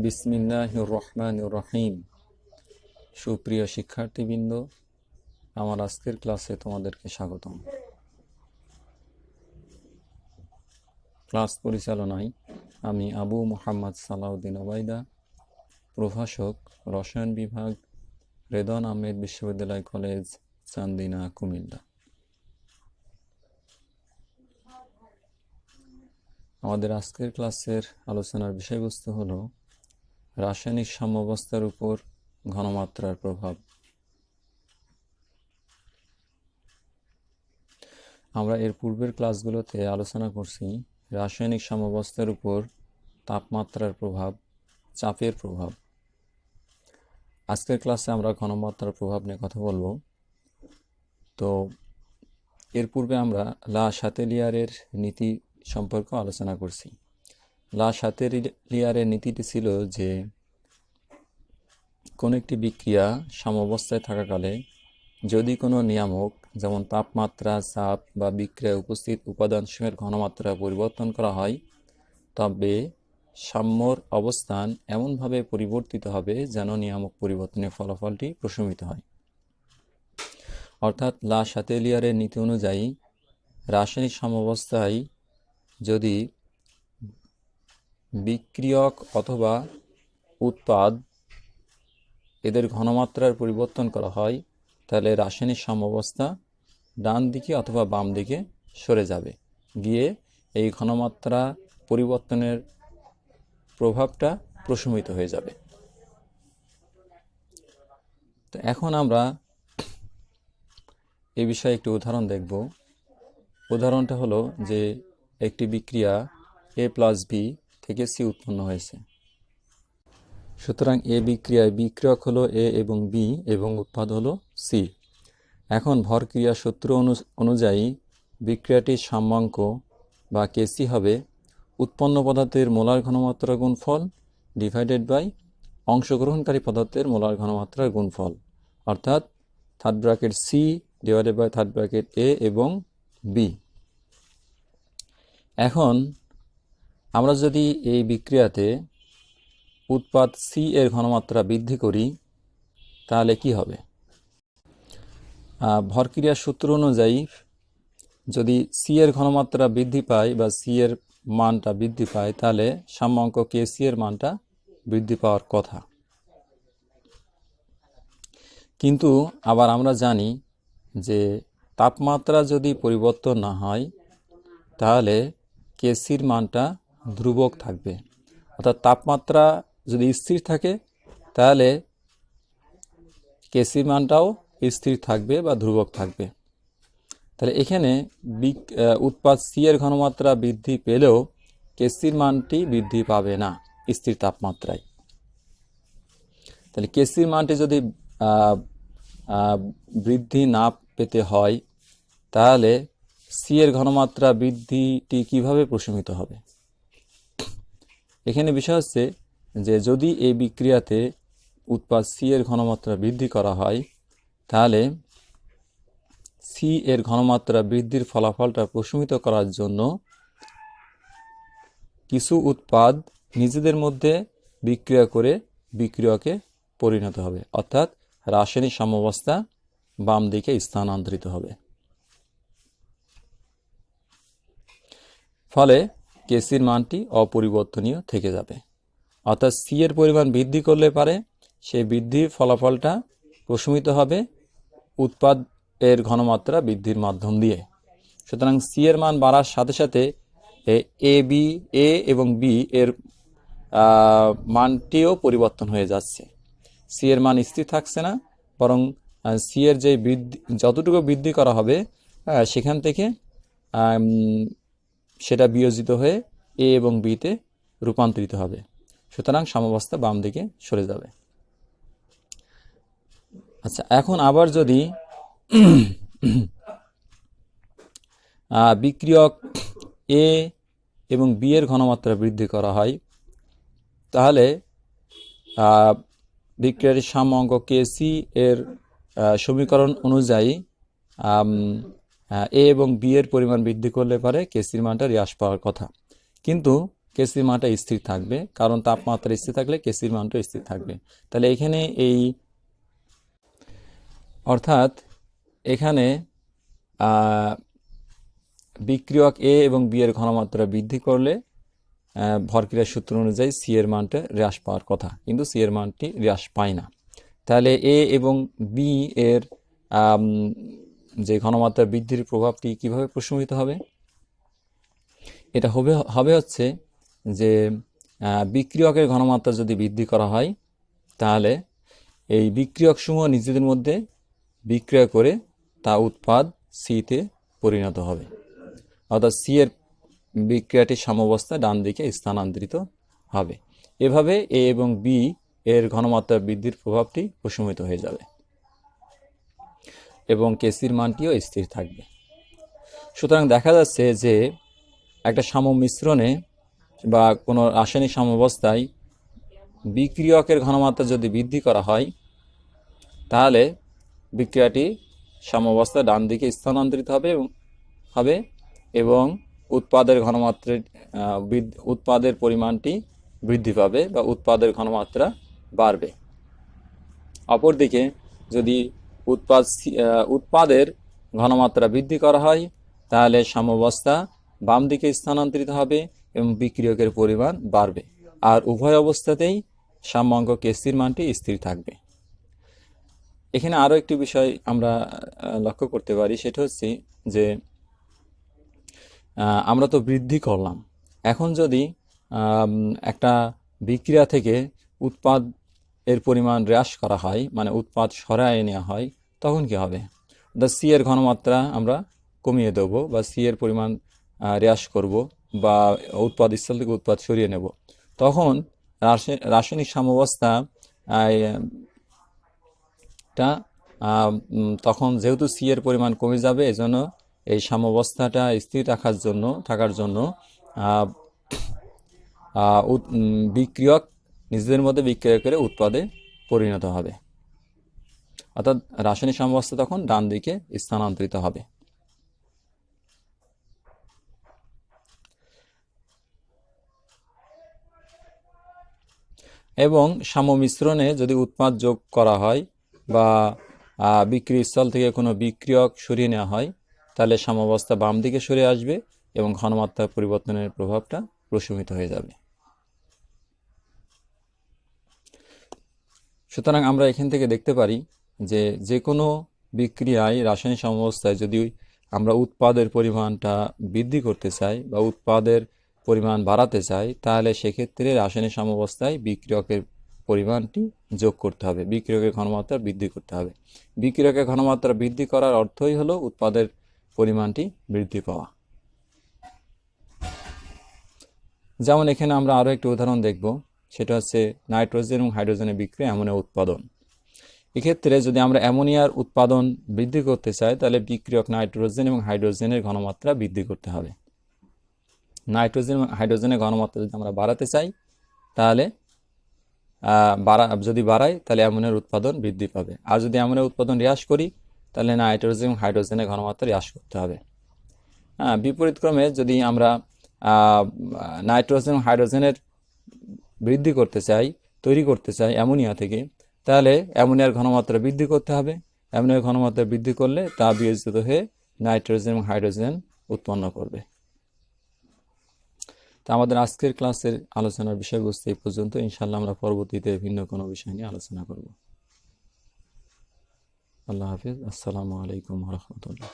বিসমিল্লাহির রহমানির রহিম। সুপ্রিয় শিক্ষার্থীবৃন্দ, আমার আজকের ক্লাসে তোমাদেরকে স্বাগতম। ক্লাস পরিচালনায় আমি আবু মোহাম্মদ সালাউদ্দিন ওবায়দা, প্রভাষক, রসায়ন বিভাগ, রেদওয়ান আহমেদ বিশ্ববিদ্যালয় কলেজ, চান্দিনা, কুমিল্লা। আমাদের আজকের ক্লাসের আলোচনার বিষয়বস্তু হলো রাসায়নিক সাম্যাবস্থার উপর ঘনমাত্রার প্রভাব। আমরা এর পূর্বের ক্লাসগুলোতে আলোচনা করছি রাসায়নিক সাম্যাবস্থার উপর তাপমাত্রার প্রভাব, চাপের প্রভাব। আজকের ক্লাসে আমরা ঘনমাত্রার প্রভাব নিয়ে কথা বলবো। তো এর পূর্বে আমরা লা শাতেলিয়ারের নীতি সম্পর্কে আলোচনা করছি। লা শাতেলিয়ারের নীতিটি ছিল যে কোনো একটি বিক্রিয়া সাম্যাবস্থায় থাকাকালে যদি কোনো নিয়ামক যেমন তাপমাত্রা, চাপ বা বিক্রিয়ায় উপস্থিত উপাদানসমূহের ঘনমাত্রা পরিবর্তন করা হয়, তবে সাম্যর অবস্থান এমনভাবে পরিবর্তিত হবে যেন নিয়ামক পরিবর্তনের ফলাফলটি প্রশমিত হয়। অর্থাৎ লা শাতেলিয়ারের নীতি অনুযায়ী রাসায়নিক সাম্যাবস্থায় যদি বিক্রিয়ক অথবা উৎপাদ এদের ঘনমাত্রার পরিবর্তন করা হয়, তাহলে রাসায়নিক সাম্যাবস্থা ডান দিকে অথবা বাম দিকে সরে যাবে, গিয়ে এই ঘনমাত্রা পরিবর্তনের প্রভাবটা প্রশমিত হয়ে যাবে। তো এখন আমরা এই বিষয়ে একটি উদাহরণ দেখব। উদাহরণটা হলো যে একটি বিক্রিয়া A+B থেকে C উৎপন্ন হয়েছে। সুতরাং এ বিক্রিয়ায় বিক্রিয়ক হলো A এবং B এবং উৎপাদ হলো C। এখন ভরক্রিয়া সূত্র অনুযায়ী বিক্রিয়াটির সাম্যাঙ্ক বা Kc হবে উৎপন্ন পদার্থের মোলার ঘনমাত্রা গুণফল ডিভাইডেড বাই অংশগ্রহণকারী পদার্থের মোলার ঘনমাত্রার গুণফল, অর্থাৎ third bracket C divided by third bracket A এবং B। এখন আমরা যদি এই বিক্রিয়াতে উৎপাদ C এর ঘনমাত্রা বৃদ্ধি করি তাহলে কি হবে? ভরক্রিয়ার সূত্র অনুযায়ী যদি C এর ঘনমাত্রা বৃদ্ধি পায় বা C এর মানটা বৃদ্ধি পায়, তাহলে সাম্যাঙ্ক Kc এর মানটা বৃদ্ধি পাওয়ার কথা। কিন্তু আবার আমরা জানি যে তাপমাত্রা যদি পরিবর্তন না হয় তাহলে Kcর মানটা ধ্রুবক থাকবে। অর্থাৎ তাপমাত্রা যদি স্থির থাকে তাহলে Kcর মানটাও স্থির থাকবে বা ধ্রুবক থাকবে। তাহলে এখানে উৎপাদ C এর ঘনমাত্রা বৃদ্ধি পেলেও Kcর মানটি বৃদ্ধি পাবে না স্থির তাপমাত্রায়। তাহলে Kcর মানটি যদি বৃদ্ধি না পেতে হয় তাহলে C এর ঘনমাত্রা বৃদ্ধিটি কিভাবে প্রশমিত হবে? এখানে বিষয় হচ্ছে যে যদি এই বিক্রিয়াতে উৎপাদ C এর ঘনমাত্রা বৃদ্ধি করা হয় তাহলে C এর ঘনমাত্রা বৃদ্ধির ফলাফলটা প্রশমিত করার জন্য কিছু উৎপাদ নিজেদের মধ্যে বিক্রিয়া করে বিক্রিয়কে পরিণত হবে, অর্থাৎ রাসায়নিক সাম্যাবস্থা বাম দিকে স্থানান্তরিত হবে। ফলে Kcর মানটি অপরিবর্তনীয় থেকে যাবে। অর্থাৎ C এর পরিমাণ বৃদ্ধি করলে পারে সেই বৃদ্ধির ফলাফলটা প্রশমিত হবে উৎপাদ এর ঘনমাত্রা বৃদ্ধির মাধ্যম দিয়ে। সুতরাং C এর মান বাড়ার সাথে সাথে A এবং B এর মানটিও পরিবর্তন হয়ে যাচ্ছে। C এর মান স্থির থাকছে না, বরং C এর যে বৃদ্ধি যতটুকু বৃদ্ধি করা হবে সেখান থেকে সেটা বিয়োজিত হয়ে A এবং B তে রূপান্তরিত হবে। সুতরাং সাম্যাবস্থা বাম দিকে সরে যাবে। আচ্ছা, এখন আবার যদি বিক্রিয়ক A এবং B এর ঘনমাত্রা বৃদ্ধি করা হয় তাহলে বিক্রিয়াটির সাম্যাঙ্ক Kc এর সমীকরণ অনুযায়ী A এবং B এর পরিমাণ বৃদ্ধি করলে পারে Kcর মানটা হ্রাস পাওয়ার কথা। কিন্তু কেসির মানটা স্থির থাকবে, কারণ তাপমাত্রা স্থির থাকলে কেসির মানটা স্থির থাকবে। তাহলে এখানে অর্থাৎ এখানে বিক্রিয়ক এ এবং বি এর ঘনমাত্রা বৃদ্ধি করলে ভরক্রিয়ার সূত্র অনুযায়ী সি এর মানটা হ্রাস পাওয়ার কথা, কিন্তু সি এর মানটি হ্রাস পায় না। তাহলে এ এবং বি এর যে ঘনমাত্রা বৃদ্ধির প্রভাবটি কিভাবে প্রশমিত হবে? এটা হবে হচ্ছে যে বিক্রিয়কের ঘনমাত্রা যদি বৃদ্ধি করা হয়, তাহলে এই বিক্রিয়কসমূহ নিজেদের মধ্যে বিক্রিয়া করে তা উৎপাদ সিতে পরিণত হবে, অর্থাৎ সি এর বিক্রিয়াটির সাম্যাবস্থা ডান দিকে স্থানান্তরিত হবে। এভাবে এ এবং বি এর ঘনমাত্রা বৃদ্ধির প্রভাবটি প্রশমিত হয়ে যাবে এবং কেসির মানটিও স্থির থাকবে। সুতরাং দেখা যাচ্ছে যে একটা সাম্যমিশ্রণে বা কোনো রাসায়নিক সাম্যাবস্থায় বিক্রিয়কের ঘনমাত্রা যদি বৃদ্ধি করা হয়, তাহলে বিক্রিয়াটি সাম্যাবস্থা ডান দিকে স্থানান্তরিত হবে এবং উৎপাদের ঘনমাত্রার উৎপাদের পরিমাণটি বৃদ্ধি পাবে বা উৎপাদের ঘনমাত্রা বাড়বে। অপরদিকে যদি উৎপাদের ঘনমাত্রা বৃদ্ধি করা হয়, তাহলে সাম্যাবস্থা বাম দিকে স্থানান্তরিত হবে এবং বিক্রিয়কের পরিমাণ বাড়বে, আর উভয় অবস্থাতেই সাম্যাঙ্ক কেসির মানটি স্থির থাকবে। এখানে আরও একটি বিষয় আমরা লক্ষ্য করতে পারি, সেটা হচ্ছে যে আমরা তো বৃদ্ধি করলাম, এখন যদি একটা বিক্রিয়া থেকে উৎপাদ এর পরিমাণ হ্রাস করা হয়, মানে উৎপাদ সরায় নেওয়া হয়, তখন কি হবে? সি এর ঘনমাত্রা আমরা কমিয়ে দেবো বা সি এর পরিমাণ হ্রাস করব বা উৎপাদ স্থল থেকে উৎপাদ সরিয়ে নেব। তখন রাসায়নিক সাম্যাবস্থা তখন যেহেতু সি এর পরিমাণ কমে যাবে, এজন্য এই সাম্যাবস্থাটা স্থির থাকার জন্য বিক্রিয়ক নিজেদের মধ্যে বিক্রিয়া করে উৎপাদে পরিণত হবে, অর্থাৎ রাসায়নিক সাম্যাবস্থা তখন ডান দিকে স্থানান্তরিত হবে। এবং সাম্যমিশ্রণে যদি উৎপাদ যোগ করা হয় বা বিক্রির স্থল থেকে কোনো বিক্রিয়ক সরিয়ে নেওয়া হয়, তাহলে সাম্যাবস্থা বাম দিকে সরে আসবে এবং ঘনমাত্রা পরিবর্তনের প্রভাবটা প্রশমিত হয়ে যাবে। সুতরাং আমরা এখান থেকে দেখতে পারি যে কোনো বিক্রিয়ায় রাসায়নিক সাম্যাবস্থায় যদি আমরা উৎপাদের পরিমাণটা বৃদ্ধি করতে চাই বা উৎপাদের পরিমাণ বাড়াতে চাই, তাহলে সেক্ষেত্রে রাসায়নিক সাম্যাবস্থায় বিক্রিয়কের পরিমাণটি যোগ করতে হবে, বিক্রিয়কের ঘনমাত্রা বৃদ্ধি করতে হবে। বিক্রিয়কের ঘনমাত্রা বৃদ্ধি করার অর্থই হলো উৎপাদের পরিমাণটি বৃদ্ধি পাওয়া। যেমন এখানে আমরা আরও একটি উদাহরণ দেখব, সেটা হচ্ছে নাইট্রোজেন এবং হাইড্রোজেনের বিক্রিয়া অ্যামোনিয়া উৎপাদন। এক্ষেত্রে যদি আমরা অ্যামোনিয়ার উৎপাদন বৃদ্ধি করতে চাই, তাহলে বিক্রিয়ক নাইট্রোজেন এবং হাইড্রোজেনের ঘনমাত্রা বৃদ্ধি করতে হবে। নাইট্রোজেন এবং হাইড্রোজেনের ঘনমাত্রা যদি আমরা বাড়াতে চাই, তাহলে যদি বাড়াই তাহলে অ্যামোনিয়ার উৎপাদন বৃদ্ধি পাবে, আর যদি অ্যামোনিয়ার উৎপাদন হ্রাস করি তাহলে নাইট্রোজেন এবং হাইড্রোজেনের ঘনমাত্রা হ্রাস করতে হবে। বিপরীতক্রমে যদি আমরা নাইট্রোজেন এবং হাইড্রোজেনের তৈরি করতে চাই অ্যামোনিয়া থেকে, তাহলে অ্যামোনিয়ার ঘনমাত্রা বৃদ্ধি করতে হবে। অ্যামোনিয়ার ঘনমাত্রা বৃদ্ধি করলে তা বিয়োজিত হয়ে নাইট্রোজেন এবং হাইড্রোজেন উৎপন্ন করবে। তা আমাদের আজকের ক্লাসের আলোচনার বিষয়বস্তু এই পর্যন্ত। ইনশাআল্লাহ আমরা পরবর্তীতে ভিন্ন কোনো বিষয় নিয়ে আলোচনা করব। আল্লাহ হাফিজ। আসসালামু আলাইকুম ওয়া রাহমাতুল্লাহ।